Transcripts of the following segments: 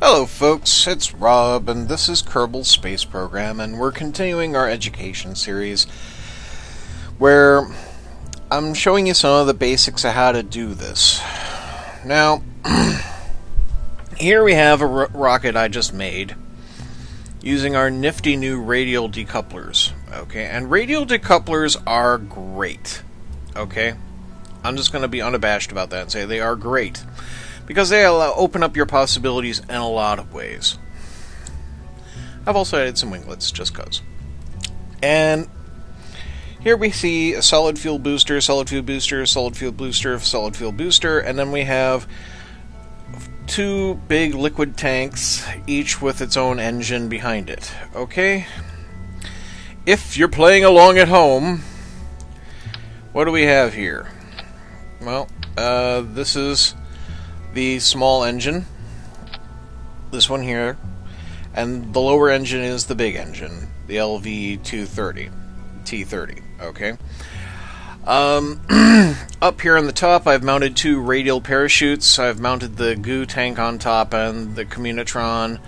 Hello folks, it's Rob, and this is Kerbal Space Program, and we're continuing our education series where I'm showing you some of the basics of how to do this. Now, here we have a rocket I just made using our nifty new radial decouplers, okay? And radial decouplers are great, okay? I'm just going to be unabashed about that and say they are great, because they open up your possibilities in a lot of ways. I've also added some winglets, just cause. And here we see a solid fuel booster, solid fuel booster, solid fuel booster, solid fuel booster, and then we have two big liquid tanks, each with its own engine behind it. Okay? If you're playing along at home, what do we have here? Well, this is the small engine, this one here, and the lower engine is the big engine, the LV-230, T30, okay? Up here on the top, I've mounted two radial parachutes. I've mounted the goo tank on top and the communitron,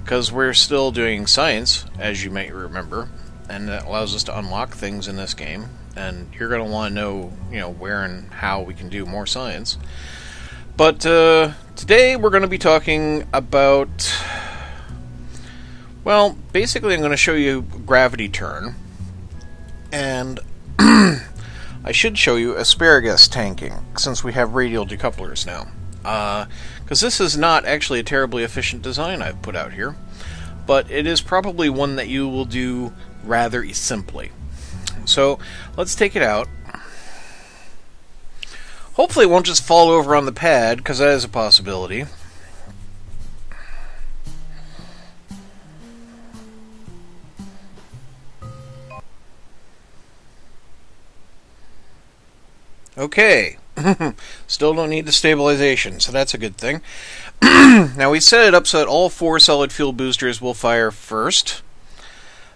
because we're still doing science, as you might remember, and that allows us to unlock things in this game, and you're going to want to know, where and how we can do more science. But today we're going to be talking about, well, basically I'm going to show you gravity turn, and I should show you asparagus tanking, since we have radial decouplers now. Because this is not actually a terribly efficient design I've put out here, but it is probably one that you will do rather simply. So let's take it out. Hopefully it won't just fall over on the pad, because that is a possibility. Okay. Still don't need the stabilization, so that's a good thing. Now we set it up so that all four solid fuel boosters will fire first.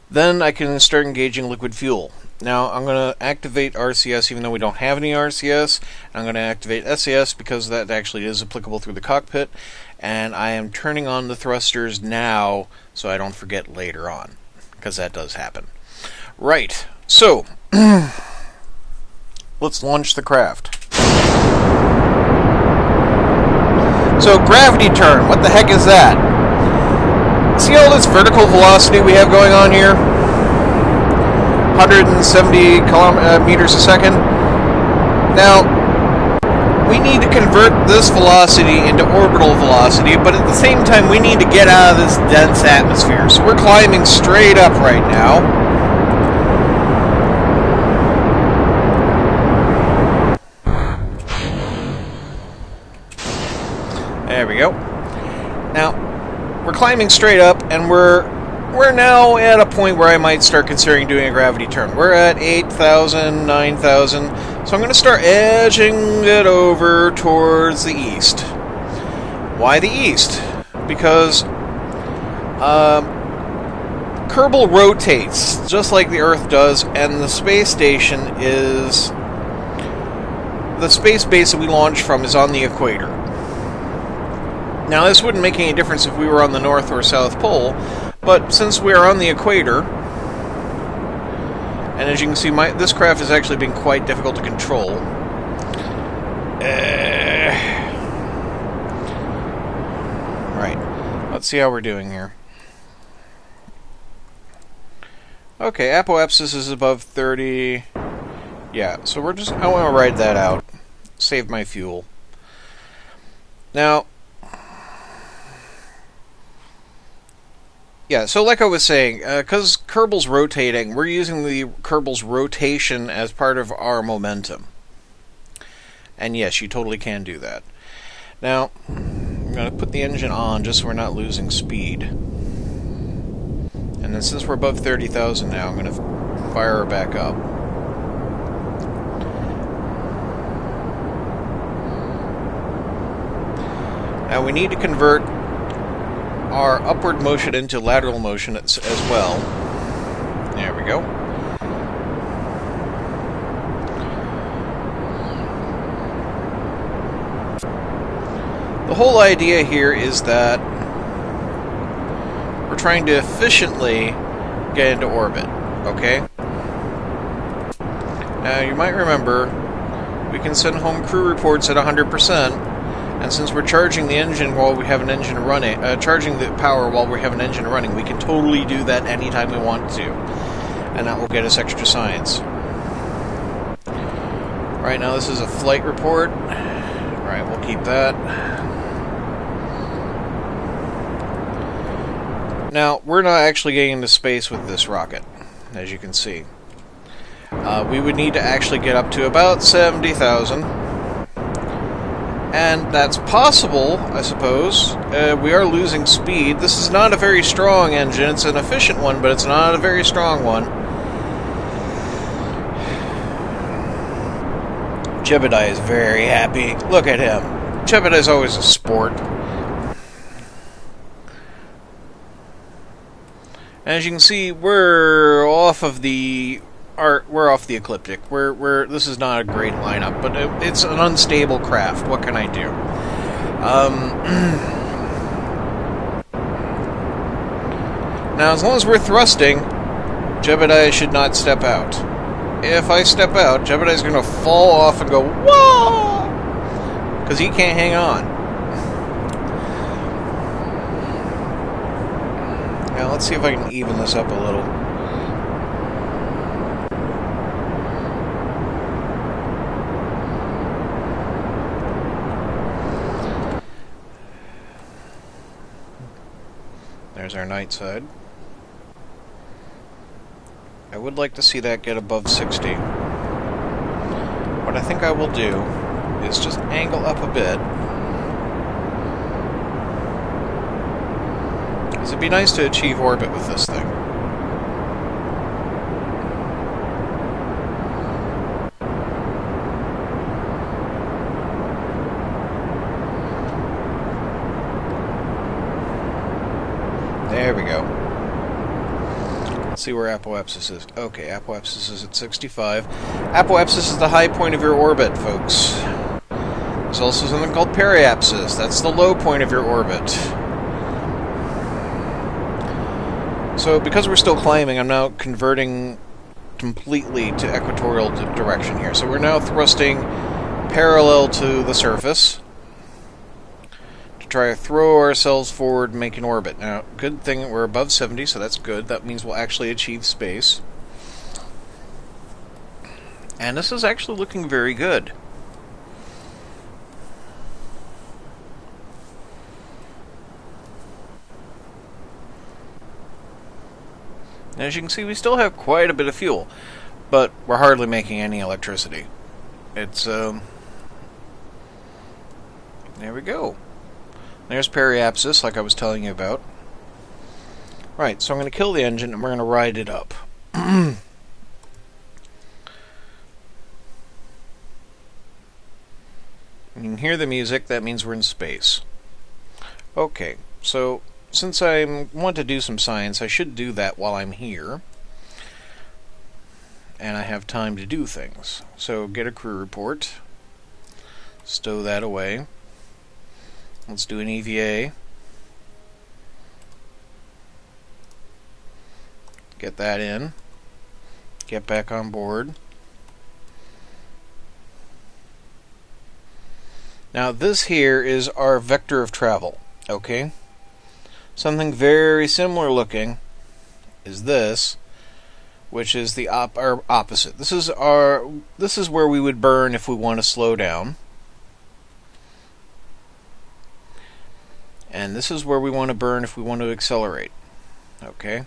Then I can start engaging liquid fuel. Now, I'm going to activate RCS even though we don't have any RCS. I'm going to activate SAS because that actually is applicable through the cockpit. And I am turning on the thrusters now so I don't forget later on, because that does happen. Right, so let's launch the craft. So, gravity turn, what the heck is that? See all this vertical velocity we have going on here? 170 meters a second. Now, we need to convert this velocity into orbital velocity, but at the same time we need to get out of this dense atmosphere. So we're climbing straight up right now. There we go. Now, we're climbing straight up, and we're now at a point where I might start considering doing a gravity turn. We're at 8,000, 9,000, so I'm going to start edging it over towards the east. Why the east? Because Kerbal rotates, just like the Earth does, and the space station is... the space base that we launch from is on the equator. Now, this wouldn't make any difference if we were on the North or South Pole, but since we are on the equator, and as you can see, this craft has actually been quite difficult to control. Right. Let's see how we're doing here. Okay, apoapsis is above 30. Yeah, so I want to ride that out. Save my fuel. Now, yeah, so like I was saying, because Kerbal's rotating, we're using the Kerbal's rotation as part of our momentum. And yes, you totally can do that. Now, I'm going to put the engine on just so we're not losing speed. And then since we're above 30,000 now, I'm going to fire her back up. Now we need to convert our upward motion into lateral motion as well. There we go. The whole idea here is that trying to efficiently get into orbit, okay? Now, you might remember, we can send home crew reports at 100%, and since we're charging the engine while we have an engine running, charging the power while we have an engine running, we can totally do that anytime we want to, and that will get us extra science. Right now, this is a flight report. Alright, we'll keep that. Now, we're not actually getting into space with this rocket, as you can see. We would need to actually get up to about 70,000. And that's possible, I suppose. We are losing speed. This is not a very strong engine. It's an efficient one, but it's not a very strong one. Jebediah is very happy. Look at him. Jebediah is always a sport. As you can see, we're off the ecliptic. This is not a great lineup, but it's an unstable craft. What can I do? Now, as long as we're thrusting, Jebediah should not step out. If I step out, Jebediah's going to fall off and go, whoa! Because he can't hang on. Now, let's see if I can even this up a little. There's our night side. I would like to see that get above 60. What I think I will do is just angle up a bit. Because it'd be nice to achieve orbit with this thing. There we go. Let's see where apoapsis is. Okay, apoapsis is at 65. Apoapsis is the high point of your orbit, folks. There's also something called periapsis. That's the low point of your orbit. So, because we're still climbing, I'm now converting completely to equatorial direction here. So we're now thrusting parallel to the surface to try to throw ourselves forward and make an orbit. Now, good thing that we're above 70, so that's good. That means we'll actually achieve space. And this is actually looking very good. As you can see, we still have quite a bit of fuel, but we're hardly making any electricity. It's, there we go. There's periapsis, like I was telling you about. Right, so I'm going to kill the engine, and we're going to ride it up. You can hear the music, that means we're in space. Okay, so since I want to do some science, I should do that while I'm here. And I have time to do things. So get a crew report. Stow that away. Let's do an EVA. Get that in. Get back on board. Now this here is our vector of travel. Okay? Something very similar looking is this, which is the opposite. This is where we would burn if we want to slow down. And this is where we want to burn if we want to accelerate. Okay?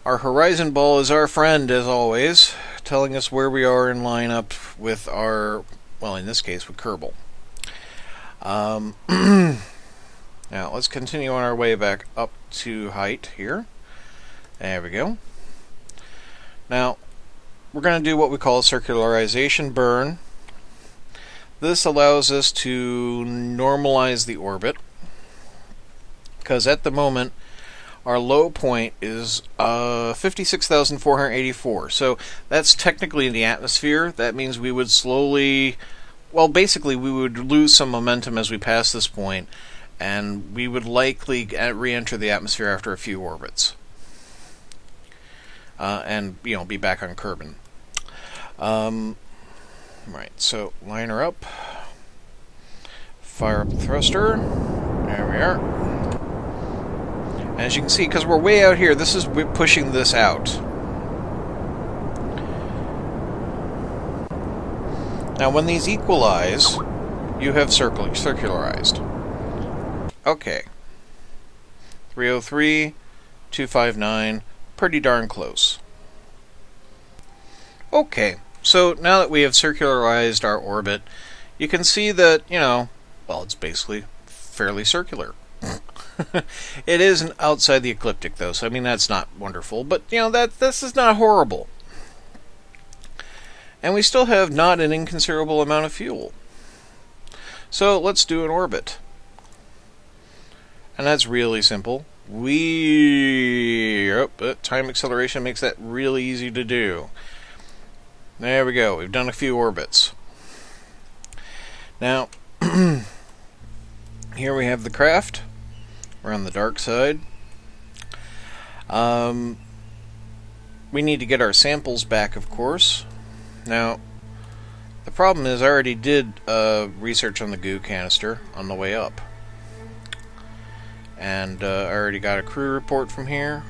Our horizon ball is our friend, as always, telling us where we are in line up with our, well, in this case, with Kerbal. Now, let's continue on our way back up to height here. There we go. Now, we're going to do what we call a circularization burn. This allows us to normalize the orbit, because at the moment, our low point is 56,484. So that's technically in the atmosphere. That means we would slowly, well, basically we would lose some momentum as we pass this point, and we would likely re-enter the atmosphere after a few orbits. And, be back on Kerbal. Right, so line her up. Fire up the thruster. There we are. And as you can see, because we're way out here, we're pushing this out. Now, when these equalize, you have circularized. Okay. 303, 259, pretty darn close. Okay, so now that we have circularized our orbit, you can see that, well, it's basically fairly circular. It is outside the ecliptic, though, so I mean, that's not wonderful, but, this is not horrible. And we still have not an inconsiderable amount of fuel. So let's do an orbit. And that's really simple. Time acceleration makes that really easy to do. There we go. We've done a few orbits. Now, here we have the craft. We're on the dark side. We need to get our samples back, of course. Now, the problem is I already did research on the goo canister on the way up. And I already got a crew report from here.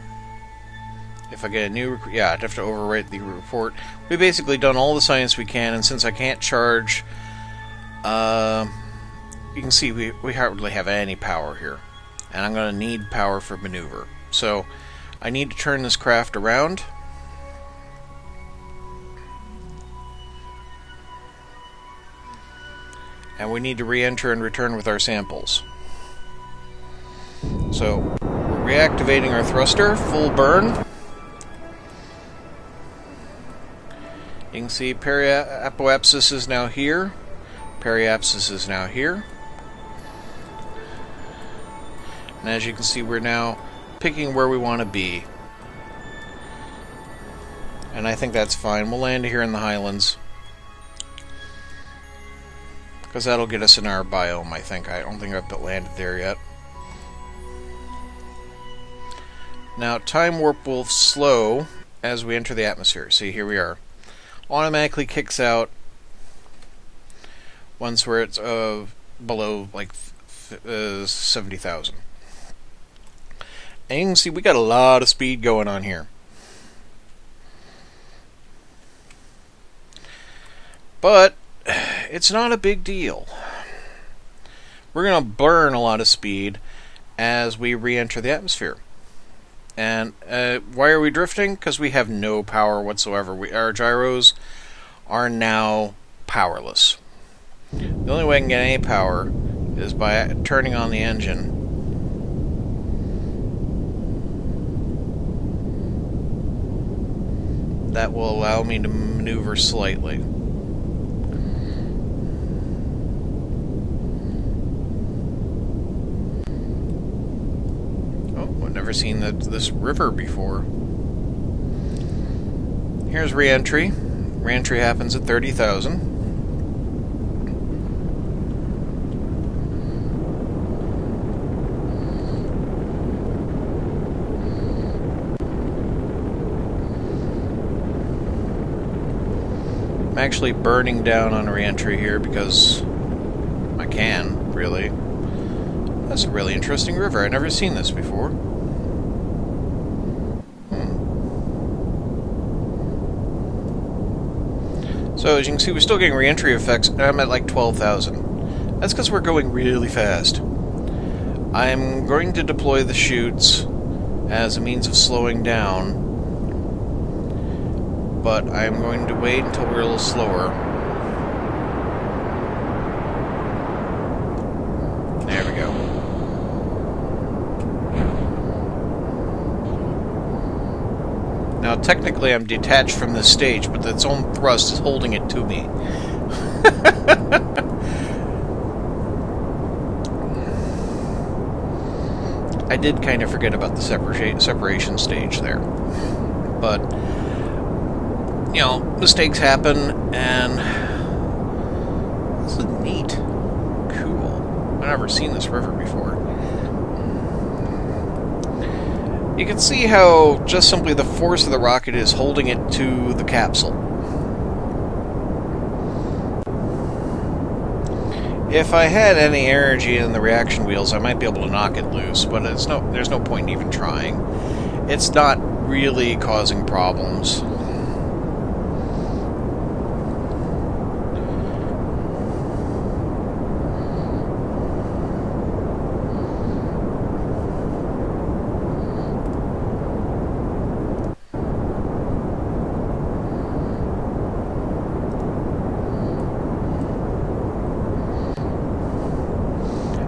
If I get a new I'd have to overwrite the report. We've basically done all the science we can, and since I can't charge, you can see we hardly have any power here. And I'm going to need power for maneuver. So, I need to turn this craft around. And we need to re-enter and return with our samples. So, we're reactivating our thruster, full burn. You can see apoapsis is now here. Periapsis is now here. And as you can see, we're now picking where we want to be. And I think that's fine. We'll land here in the highlands. Because that'll get us in our biome, I think. I don't think I've landed there yet. Now, time warp will slow as we enter the atmosphere. See, here we are. Automatically kicks out once we're at below, like, 70,000. And you can see we got a lot of speed going on here. But it's not a big deal. We're going to burn a lot of speed as we re-enter the atmosphere. And why are we drifting? Because we have no power whatsoever. Our gyros are now powerless. The only way I can get any power is by turning on the engine. That will allow me to maneuver slightly. Never seen this river before. Here's re-entry. Re-entry happens at 30,000. I'm actually burning down on re-entry here because I can, really. That's a really interesting river. I've never seen this before. So as you can see, we're still getting re-entry effects, and I'm at like 12,000. That's because we're going really fast. I'm going to deploy the chutes as a means of slowing down, but I'm going to wait until we're a little slower. There we go. Now, technically, I'm detached from this stage, but its own thrust is holding it to me. I did kind of forget about the separation stage there. But, mistakes happen, and this is neat. Cool. never seen this river before. You can see how just simply the force of the rocket is holding it to the capsule. If I had any energy in the reaction wheels, I might be able to knock it loose, but there's no point in even trying. It's not really causing problems.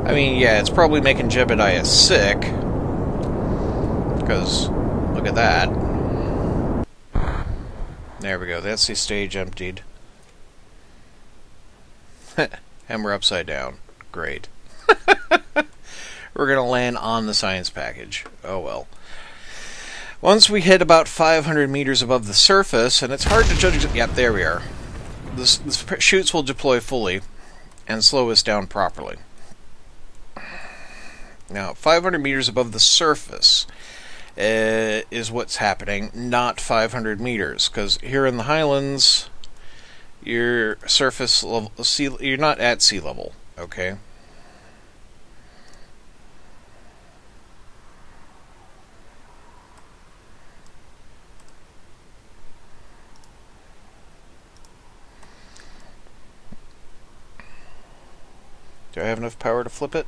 I mean, yeah, it's probably making Jebediah sick. Because, look at that. There we go, that's the stage emptied. And we're upside down. Great. We're going to land on the science package. Oh well. Once we hit about 500 meters above the surface, and it's hard to judge... Yep, there we are. The chutes will deploy fully and slow us down properly. Now, 500 meters above the surface is what's happening, not 500 meters, because here in the highlands, your surface level, you're not at sea level, okay? Do I have enough power to flip it?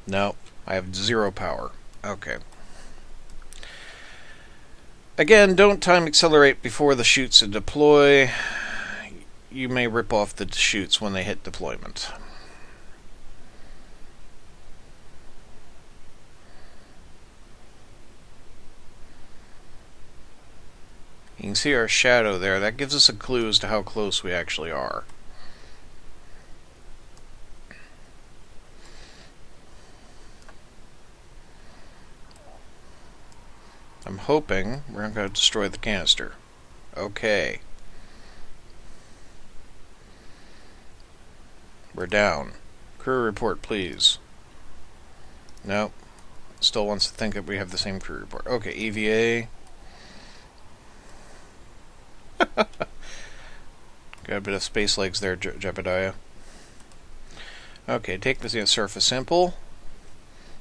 No, I have 0 power. Okay. Again, don't time accelerate before the chutes deploy. You may rip off the chutes when they hit deployment. You can see our shadow there. That gives us a clue as to how close we actually are. I'm hoping we're not going to destroy the canister. Okay. We're down. Crew report, please. Nope. Still wants to think that we have the same crew report. Okay, EVA. Got a bit of space legs there, Jebediah. Okay, take the surface sample.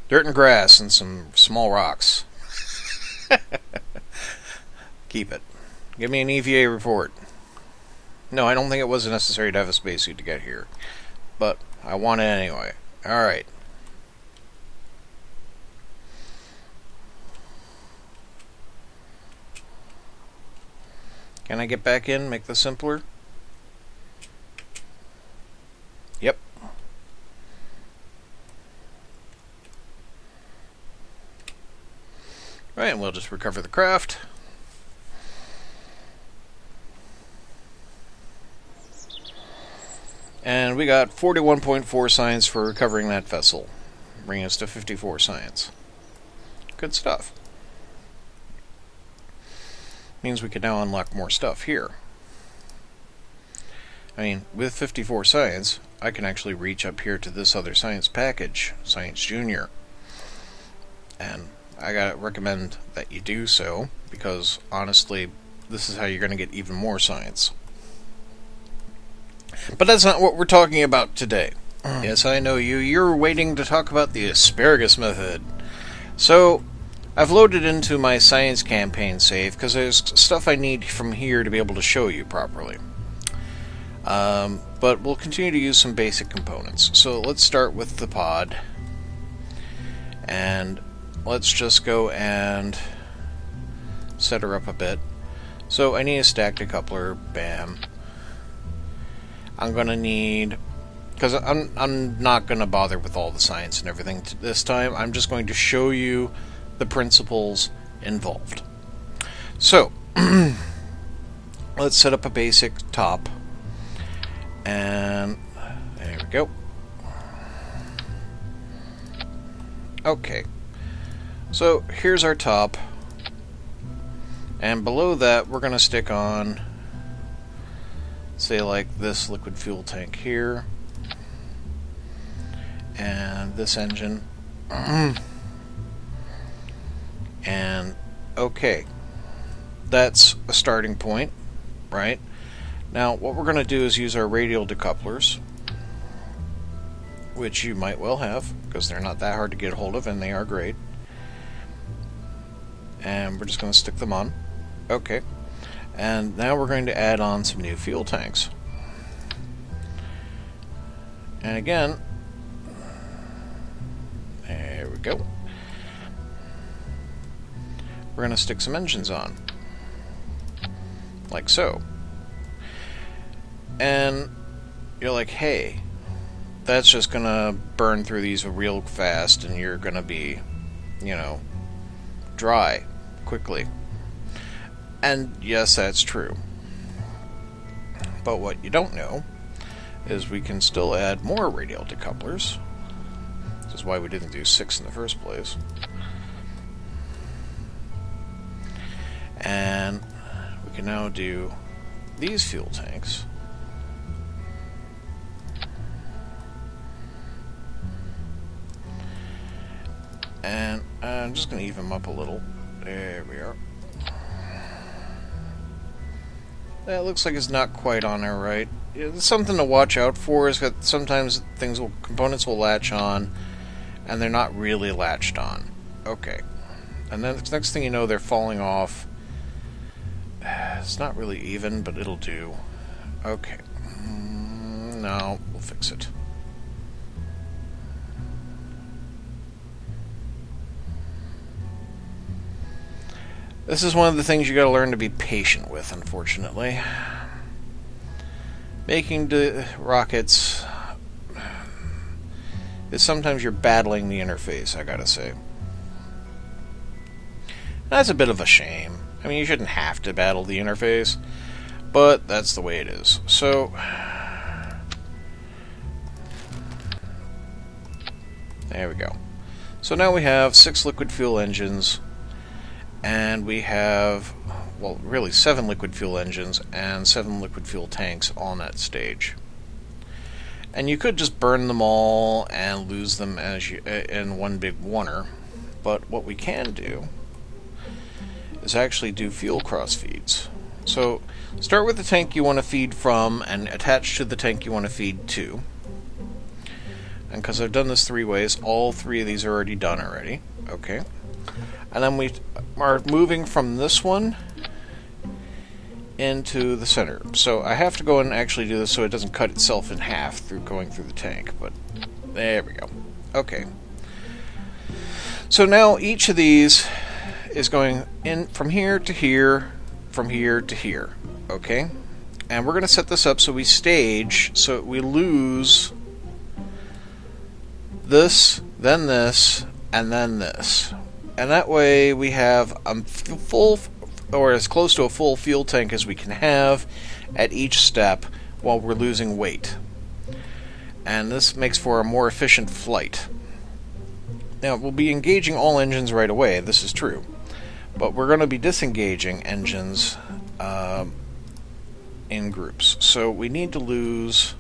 Dirt and grass and some small rocks. Keep it. Give me an EVA report. No, I don't think it was necessary to have a spacesuit to get here. But I want it anyway. Alright. Can I get back in? Make this simpler? Yep. Right, and we'll just recover the craft. And we got 41.4 science for recovering that vessel, bringing us to 54 science. Good stuff. Means we can now unlock more stuff here. I mean, with 54 science, I can actually reach up here to this other science package, Science Junior. And I gotta recommend that you do so, because honestly, this is how you're gonna get even more science. But that's not what we're talking about today. Yes, I know you. You're waiting to talk about the asparagus method. So, I've loaded into my science campaign save, because there's stuff I need from here to be able to show you properly. But we'll continue to use some basic components. So let's start with the pod. And let's just go and set her up a bit. So I need a stack decoupler. Bam. I'm gonna need, because I'm not gonna bother with all the science and everything this time. I'm just going to show you the principles involved. So let's set up a basic top, and there we go. Okay, so here's our top, and below that we're gonna stick on, say, like this liquid fuel tank here. and this engine. And okay, that's a starting point, right? Now what we're going to do is use our radial decouplers, which you might well have, because they're not that hard to get a hold of, and they are great. And we're just going to stick them on. Okay. And now we're going to add on some new fuel tanks. And again, there we go. We're going to stick some engines on. Like so. And you're like, hey, that's just going to burn through these real fast, and you're going to be, you know, dry quickly. And yes, that's true. But what you don't know is we can still add more radial decouplers. This is why we didn't do 6 in the first place. And we can now do these fuel tanks. And I'm just going to even them up a little. There we are. That looks like it's not quite on there right. It's something to watch out for is that sometimes components will latch on and they're not really latched on. Okay. And then the next thing you know, they're falling off. It's not really even, but it'll do. Okay. No, we'll fix it. This is one of the things you gotta learn to be patient with, unfortunately. Making the rockets is sometimes you're battling the interface, I gotta say. That's a bit of a shame. I mean, you shouldn't have to battle the interface, but that's the way it is. So, there we go. So now we have 6 liquid fuel engines, and we have, well, really 7 liquid fuel engines and 7 liquid fuel tanks on that stage. And you could just burn them all and lose them as in one big oneer, but what we can do is actually do fuel cross feeds. So start with the tank you want to feed from and attach to the tank you want to feed to. And because I've done this 3 ways, all 3 of these are already done already. Okay. And then we are moving from this one into the center. So I have to go and actually do this so it doesn't cut itself in half through going through the tank, but there we go. Okay. So now each of these is going in from here to here, from here to here. Okay? And we're going to set this up so we stage, so we lose this, then this, and then this. And that way we have a full, or as close to a full fuel tank as we can have at each step while we're losing weight. And this makes for a more efficient flight. Now, we'll be engaging all engines right away, this is true. But we're going to be disengaging engines in groups. So we need to lose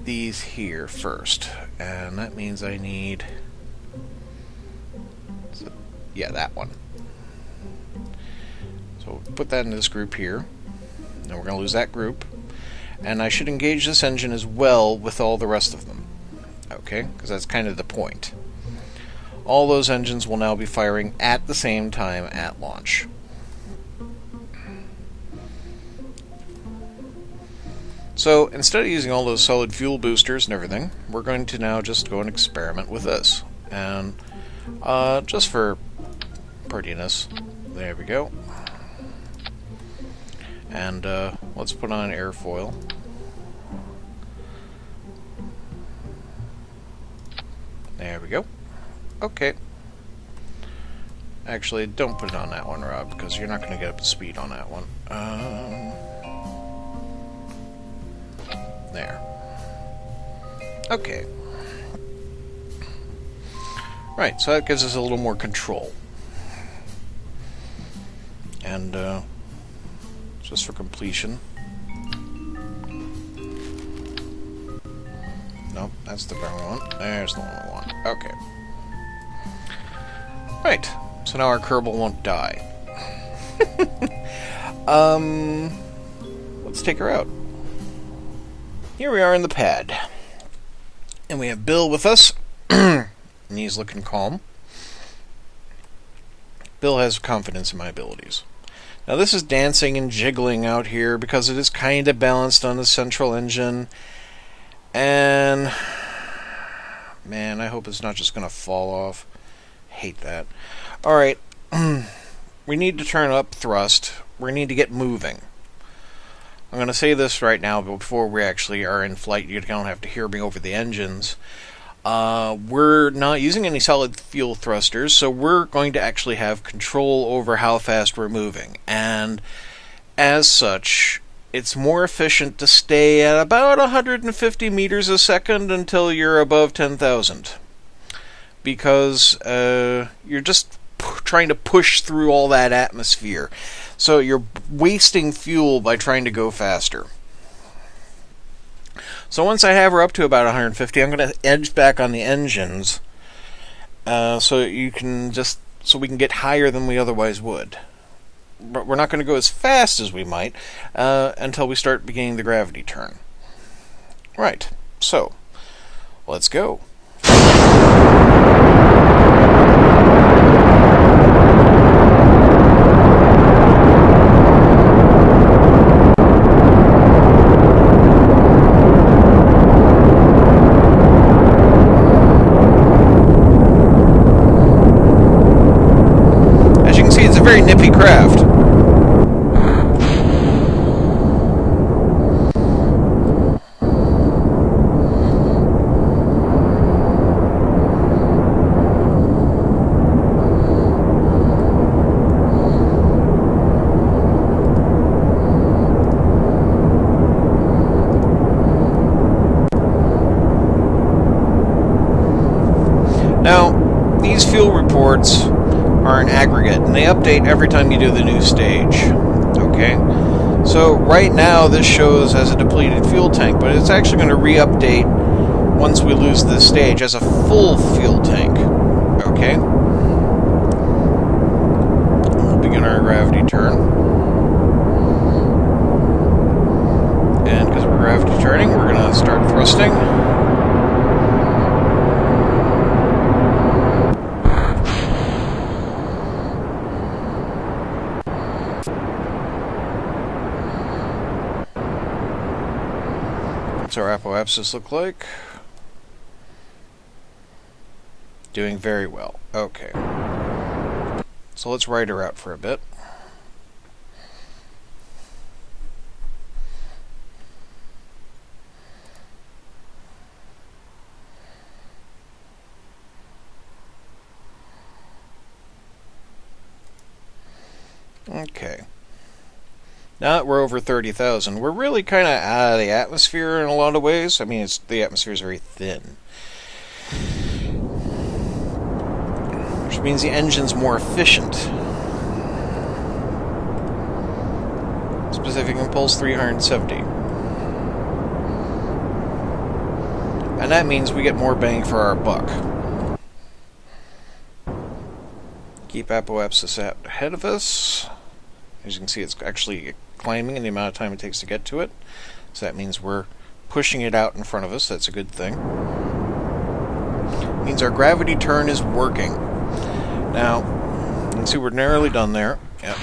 these here first. And that means I need... yeah, that one. So put that in this group here. And we're going to lose that group. And I should engage this engine as well with all the rest of them. Okay? Because that's kind of the point. All those engines will now be firing at the same time at launch. So instead of using all those solid fuel boosters and everything, we're going to now just go and experiment with this. And just for prettiness, there we go. And let's put on airfoil. There we go. Okay. Actually, don't put it on that one, Rob, because you're not going to get up to speed on that one. There. Okay. Right, so that gives us a little more control. And, just for completion, Nope, that's the wrong one. There's the one I want. Okay. Right. So now our Kerbal won't die. Let's take her out. Here we are in the pad. And we have Bill with us. And he's looking calm. Bill has confidence in my abilities. Now this is dancing and jiggling out here because it is kind of balanced on the central engine. And man, I hope it's not just going to fall off. Hate that. Alright, we need to turn up thrust. We need to get moving. I'm going to say this right now before we actually are in flight. You don't have to hear me over the engines. We're not using any solid fuel thrusters, so we're going to actually have control over how fast we're moving. And as such, it's more efficient to stay at about 150 meters a second until you're above 10,000. Because you're just trying to push through all that atmosphere. So you're wasting fuel by trying to go faster. So once I have her up to about 150, I'm going to edge back on the engines so we can get higher than we otherwise would. But we're not going to go as fast as we might until we start beginning the gravity turn. Right, so let's go. Very nippy craft. Now, these fuel reports are an aggregate, and they update every time you do the new stage. Okay? So right now this shows as a depleted fuel tank, but it's actually going to re-update once we lose this stage as a full fuel tank. Okay? We'll begin our gravity turn. And because we're gravity turning, we're going to start thrusting. What's our apoapsis look like? Doing very well. Okay. So let's ride her out for a bit. Okay. Now that we're over 30,000, we're really kind of out of the atmosphere in a lot of ways. I mean, the atmosphere is very thin. Which means the engine's more efficient. Specific impulse 370. And that means we get more bang for our buck. Keep apoapsis ahead of us. As you can see, it's actually climbing in the amount of time it takes to get to it. So that means we're pushing it out in front of us. That's a good thing. It means our gravity turn is working. Now, you can see we're nearly done there. Yep.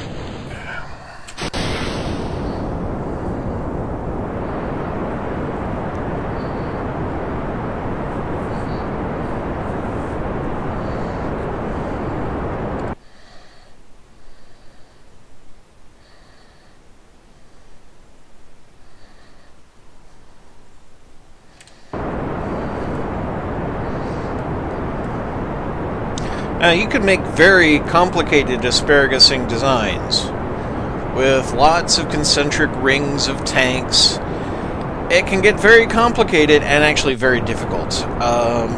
Now, you can make very complicated asparagusing designs with lots of concentric rings of tanks. It can get very complicated and actually very difficult.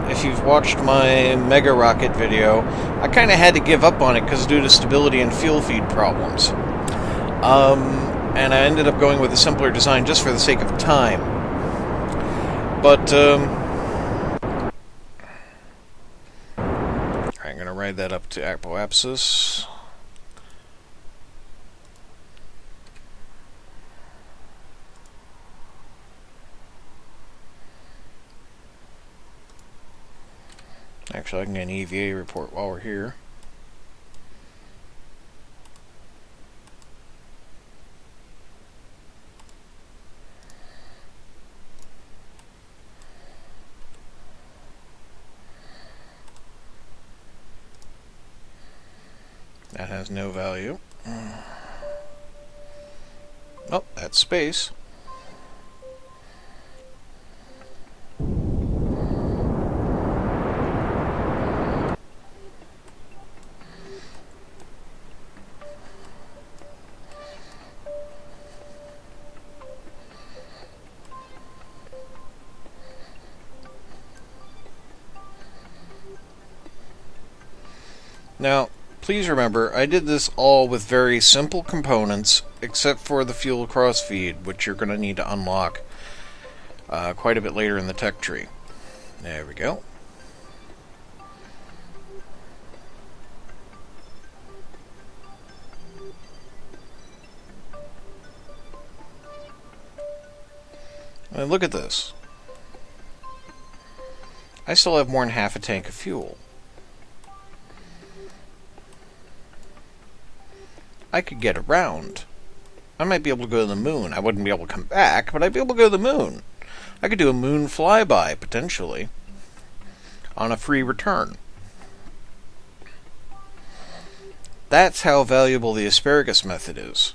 If you've watched my Mega Rocket video, I kind of had to give up on it because due to stability and fuel feed problems. And I ended up going with a simpler design just for the sake of time. But ride that up to apoapsis. Actually, I can get an EVA report while we're here. That has no value. Oh, that's space. Now, please remember, I did this all with very simple components, except for the fuel crossfeed, which you're going to need to unlock quite a bit later in the tech tree. There we go. And look at this. I still have more than half a tank of fuel. I could get around. I might be able to go to the moon. I wouldn't be able to come back, but I'd be able to go to the moon. I could do a moon flyby, potentially, on a free return. That's how valuable the asparagus method is.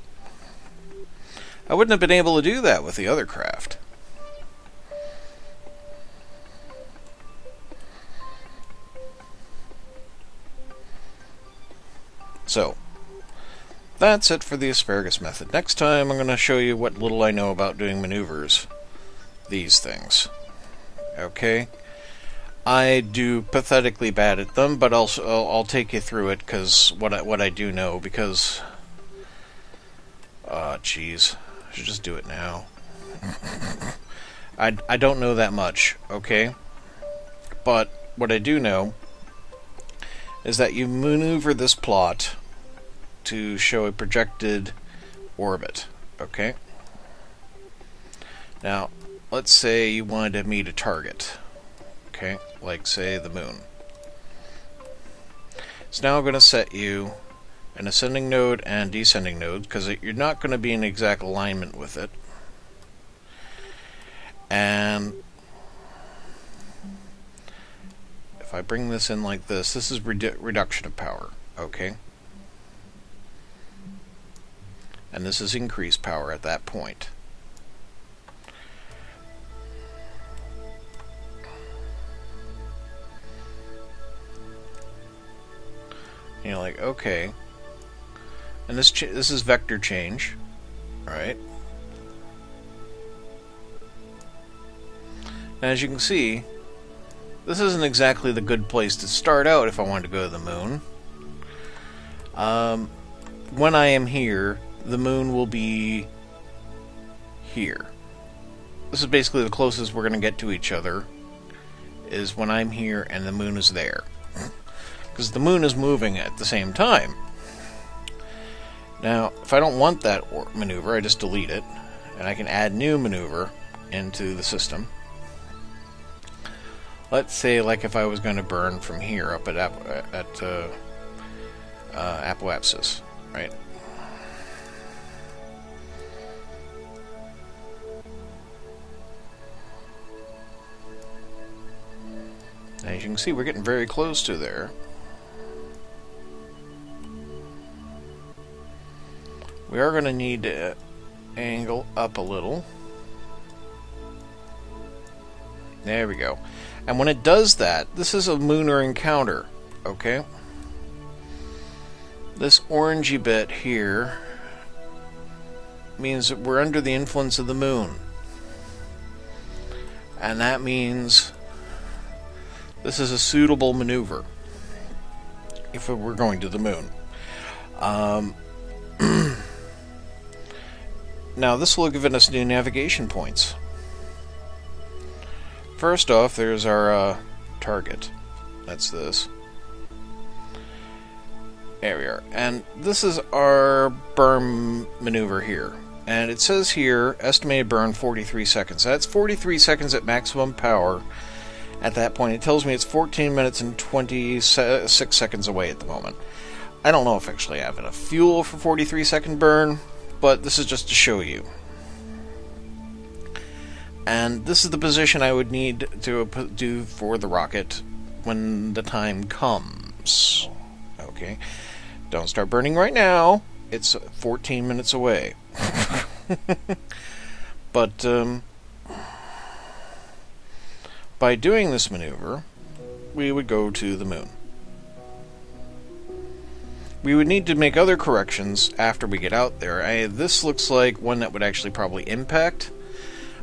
I wouldn't have been able to do that with the other craft. So, that's it for the asparagus method. Next time I'm going to show you what little I know about doing maneuvers. These things. Okay? I do pathetically bad at them, but I'll take you through it because what I do know, because jeez, I should just do it now. I don't know that much, okay? But what I do know is that you maneuver this plot to show a projected orbit, okay? Now, let's say you wanted to meet a target, okay? Like, say, the moon. It's now going to set you an ascending node and descending node, because you're not going to be in exact alignment with it. And if I bring this in like this, this is reduction of power, okay? And this is increased power at that point. And you're like, okay. And this is vector change, right? And as you can see, this isn't exactly the good place to start out if I wanted to go to the moon. When I am here, the moon will be here. This is basically the closest we're going to get to each other, is when I'm here and the moon is there. Because the moon is moving at the same time. Now, if I don't want that maneuver, I just delete it, and I can add new maneuver into the system. Let's say, like, if I was going to burn from here up at apoapsis, right? As you can see, we're getting very close to there. We are going to need to angle up a little. There we go. And when it does that, this is a lunar encounter, okay? This orangey bit here means that we're under the influence of the moon. And that means this is a suitable maneuver if we're going to the moon. Now, this will have given us new navigation points. First off, there's our target. That's this. There we are. And this is our burn maneuver here. And it says here, estimated burn 43 seconds. That's 43 seconds at maximum power. At that point, it tells me it's 14 minutes and 26 seconds away at the moment. I don't know if actually I have enough fuel for 43 second burn, but this is just to show you. And this is the position I would need to do for the rocket when the time comes. Okay. Don't start burning right now. It's 14 minutes away. But by doing this maneuver, we would go to the moon. We would need to make other corrections after we get out there. This looks like one that would actually probably impact.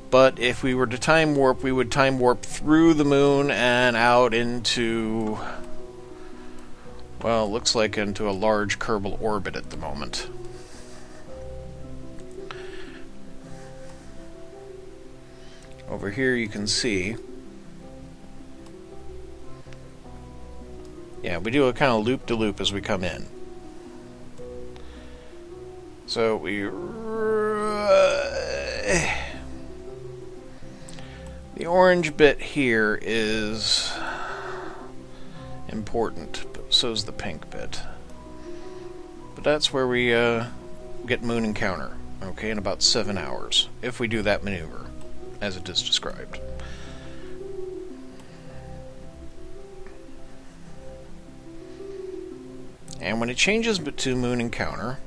But if we were to time warp, we would time warp through the moon and out into, well, it looks like into a large Kerbal orbit at the moment. Over here you can see, yeah, we do a kind of loop-de-loop as we come in. So the orange bit here is important, but so is the pink bit. But that's where we get moon encounter, okay, in about 7 hours, if we do that maneuver, as it is described. And when it changes to moon encounter,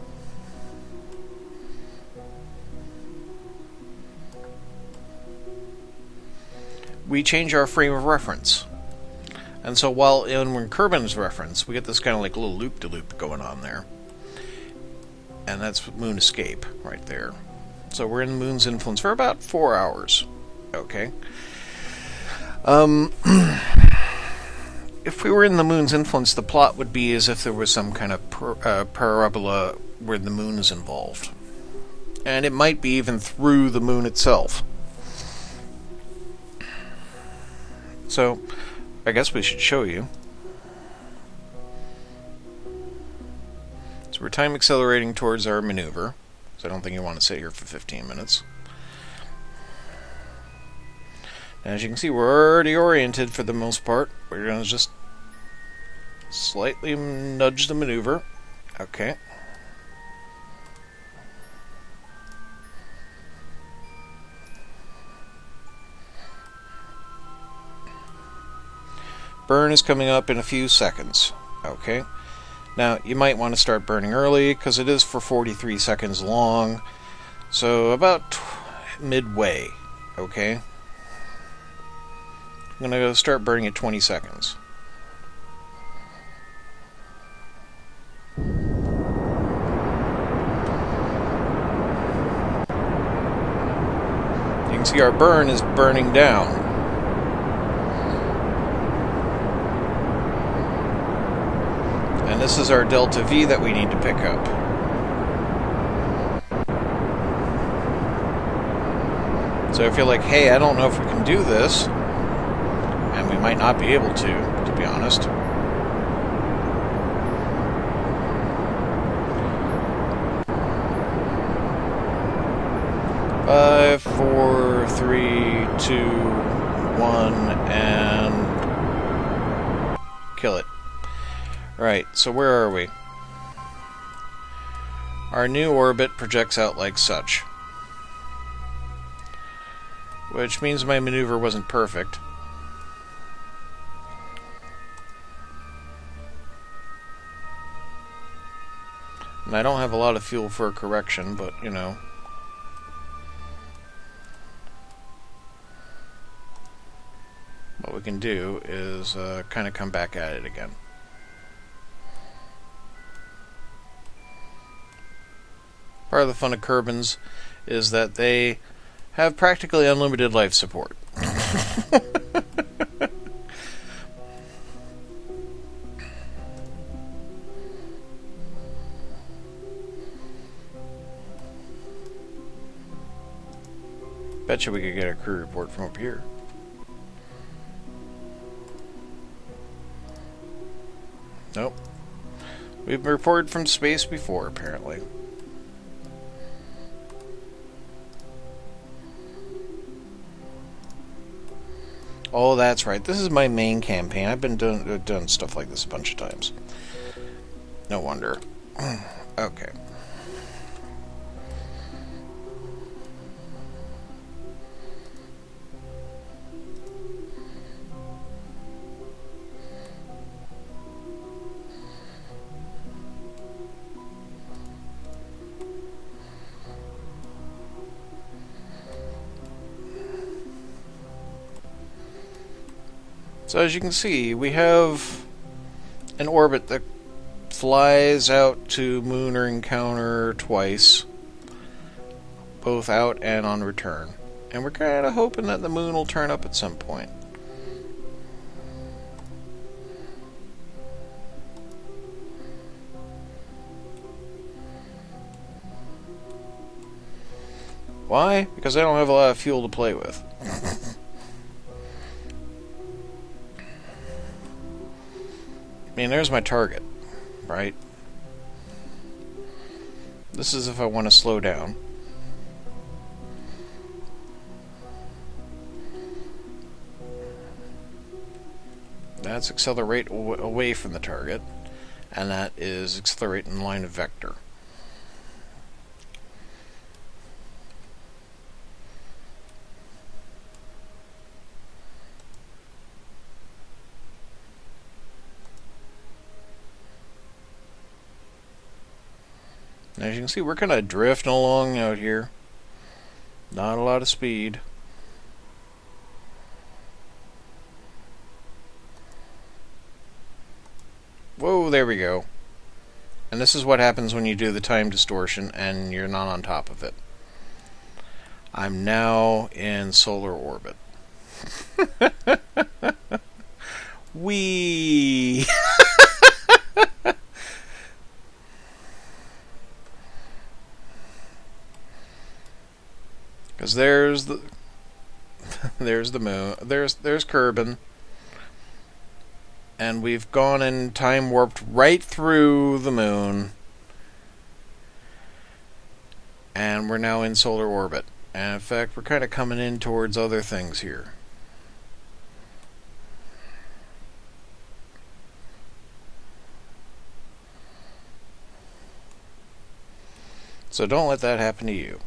we change our frame of reference. And so while we're in Kerbin's reference, we get this kind of like little loop-de-loop going on there. And that's moon escape right there. So we're in the moon's influence for about 4 hours. Okay. If we were in the moon's influence, the plot would be as if there was some kind of parabola where the moon is involved. And it might be even through the moon itself. So, I guess we should show you. So we're time accelerating towards our maneuver. So I don't think you want to sit here for 15 minutes. As you can see, we're already oriented for the most part. We're going to just slightly nudge the maneuver. Okay. Burn is coming up in a few seconds. Okay. Now, you might want to start burning early, because it is for 43 seconds long. So, about midway. Okay. I'm going to start burning at 20 seconds. You can see our burn is burning down. And this is our delta V that we need to pick up. So if you're like, hey, I don't know if we can do this, and we might not be able to be honest. Five, 4, 3, 2, 1, and kill it. Right, so where are we? Our new orbit projects out like such. Which means my maneuver wasn't perfect. And I don't have a lot of fuel for a correction, but, you know. What we can do is kind of come back at it again. Part of the fun of Kerbins is that they have practically unlimited life support. Betcha we could get a crew report from up here. Nope. We've reported from space before, apparently. Oh, that's right. This is my main campaign. I've been doing stuff like this a bunch of times. No wonder. Okay. So as you can see, we have an orbit that flies out to Lunar Encounter twice, both out and on return. And we're kind of hoping that the moon will turn up at some point. Why? Because I don't have a lot of fuel to play with. I mean, there's my target, right? This is if I want to slow down. That's accelerate away from the target, and that is accelerate in line of vector. As you can see, we're kind of drifting along out here. Not a lot of speed. Whoa, there we go. And this is what happens when you do the time distortion and you're not on top of it. I'm now in solar orbit. Whee! Because there's the moon. There's Kerbal. And we've gone and time warped right through the moon. And we're now in solar orbit. And in fact, we're kind of coming in towards other things here. So don't let that happen to you.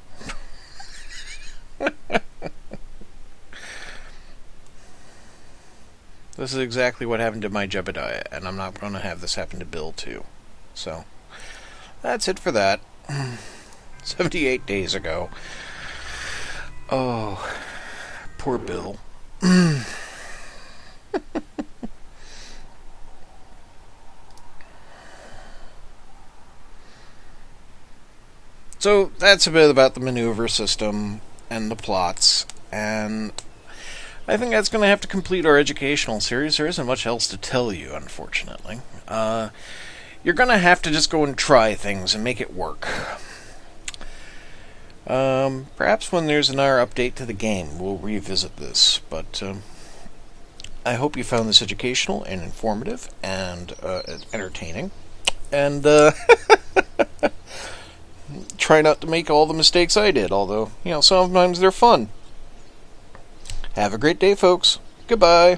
This is exactly what happened to my Jebediah, and I'm not going to have this happen to Bill too. So, that's it for that. 78 days ago. Oh, poor Bill. So, that's a bit about the maneuver system and the plots, and I think that's going to have to complete our educational series. There isn't much else to tell you, unfortunately. You're going to have to just go and try things and make it work. Perhaps when there's another update to the game, we'll revisit this. But I hope you found this educational and informative and entertaining. And try not to make all the mistakes I did, although, sometimes they're fun. Have a great day, folks. Goodbye.